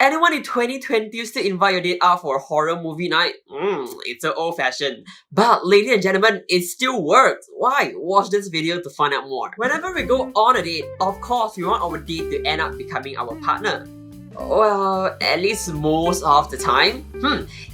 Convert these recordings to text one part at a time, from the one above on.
anyone in 2020 used to invite your date out for a horror movie night? It's so old-fashioned. But ladies and gentlemen, it still works. Why? Watch this video to find out more. Whenever we go on a date, of course we want our date to end up becoming our partner. Well, at least most of the time.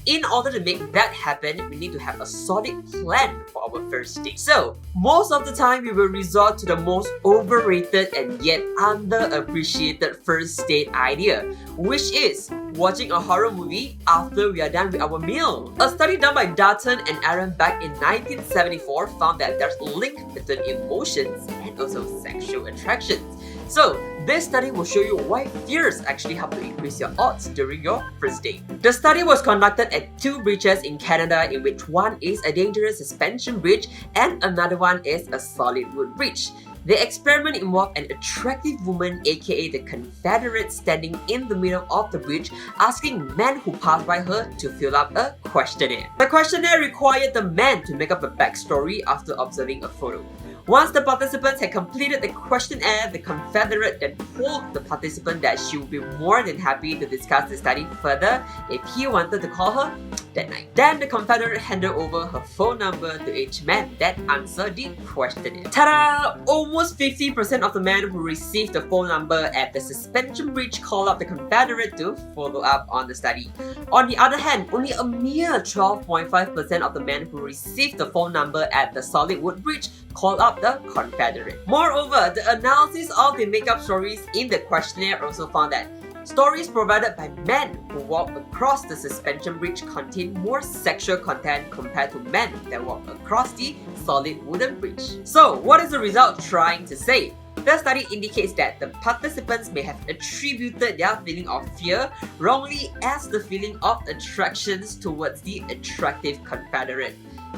In order to make that happen, we need to have a solid plan for our first date. So, most of the time, we will resort to the most overrated and yet underappreciated first date idea, which is watching a horror movie after we are done with our meal. A study done by Dutton and Aaron back in 1974 found that there's a link between emotions and also sexual attractions. So, this study will show you why fears actually help to increase your odds during your first date. The study was conducted at 2 bridges in Canada, in which one is a dangerous suspension bridge and another one is a solid wood bridge. The experiment involved an attractive woman, aka the Confederate, standing in the middle of the bridge, asking men who passed by her to fill up a questionnaire. The questionnaire required the men to make up a backstory after observing a photo. Once the participants had completed the questionnaire, the Confederate then told the participant that she would be more than happy to discuss the study further if he wanted to call her that night. Then the Confederate handed over her phone number to each man that answered the questionnaire. Ta-da! Almost 50% of the men who received the phone number at the suspension bridge called up the Confederate to follow up on the study. On the other hand, only a mere 12.5% of the men who received the phone number at the solid wood bridge called up the Confederate. Moreover, the analysis of the makeup stories in the questionnaire also found that stories provided by men who walk across the suspension bridge contain more sexual content compared to men that walk across the solid wooden bridge. So, what is the result trying to say? The study indicates that the participants may have attributed their feeling of fear wrongly as the feeling of attractions towards the attractive Confederate.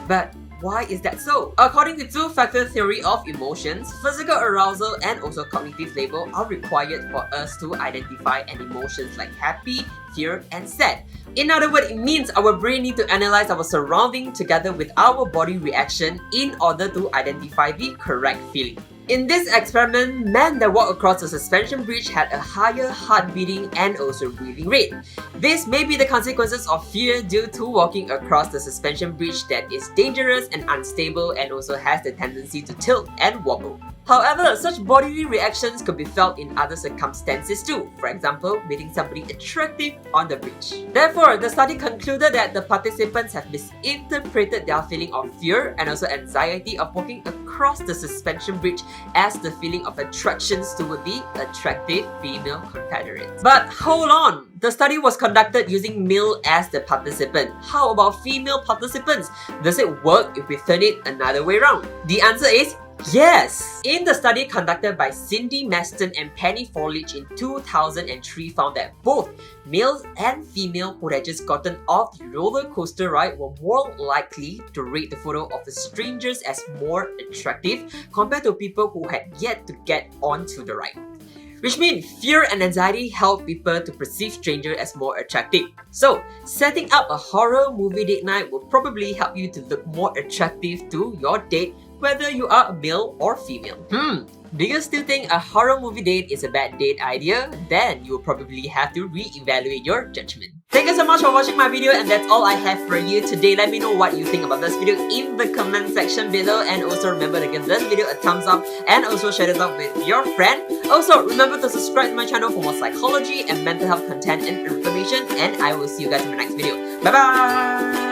But why is that so? According to two-factor theory of emotions, physical arousal and also cognitive label are required for us to identify an emotions like happy, fear, and sad. In other words, it means our brain needs to analyze our surrounding together with our body reaction in order to identify the correct feeling. In this experiment, men that walked across the suspension bridge had a higher heart beating and also breathing rate. This may be the consequences of fear due to walking across the suspension bridge that is dangerous and unstable and also has the tendency to tilt and wobble. However, such bodily reactions could be felt in other circumstances too, for example, meeting somebody attractive on the bridge. Therefore, the study concluded that the participants have misinterpreted their feeling of fear and also anxiety of walking across the suspension bridge as the feeling of attractions toward the attractive female Confederate. But hold on! The study was conducted using male as the participant. How about female participants? Does it work if we turn it another way around? The answer is yes! In the study conducted by Cindy Maston and Penny Forlich in 2003 found that both males and female who had just gotten off the roller coaster ride were more likely to rate the photo of the strangers as more attractive compared to people who had yet to get onto the ride. Which means fear and anxiety help people to perceive strangers as more attractive. So, setting up a horror movie date night will probably help you to look more attractive to your date, whether you are a male or female. Do you still think a horror movie date is a bad date idea? Then you will probably have to re-evaluate your judgment. Thank you so much for watching my video, and that's all I have for you today. Let me know what you think about this video in the comment section below, and also remember to give this video a thumbs up and also share it out with your friend. Also, remember to subscribe to my channel for more psychology and mental health content and information, and I will see you guys in my next video. Bye bye!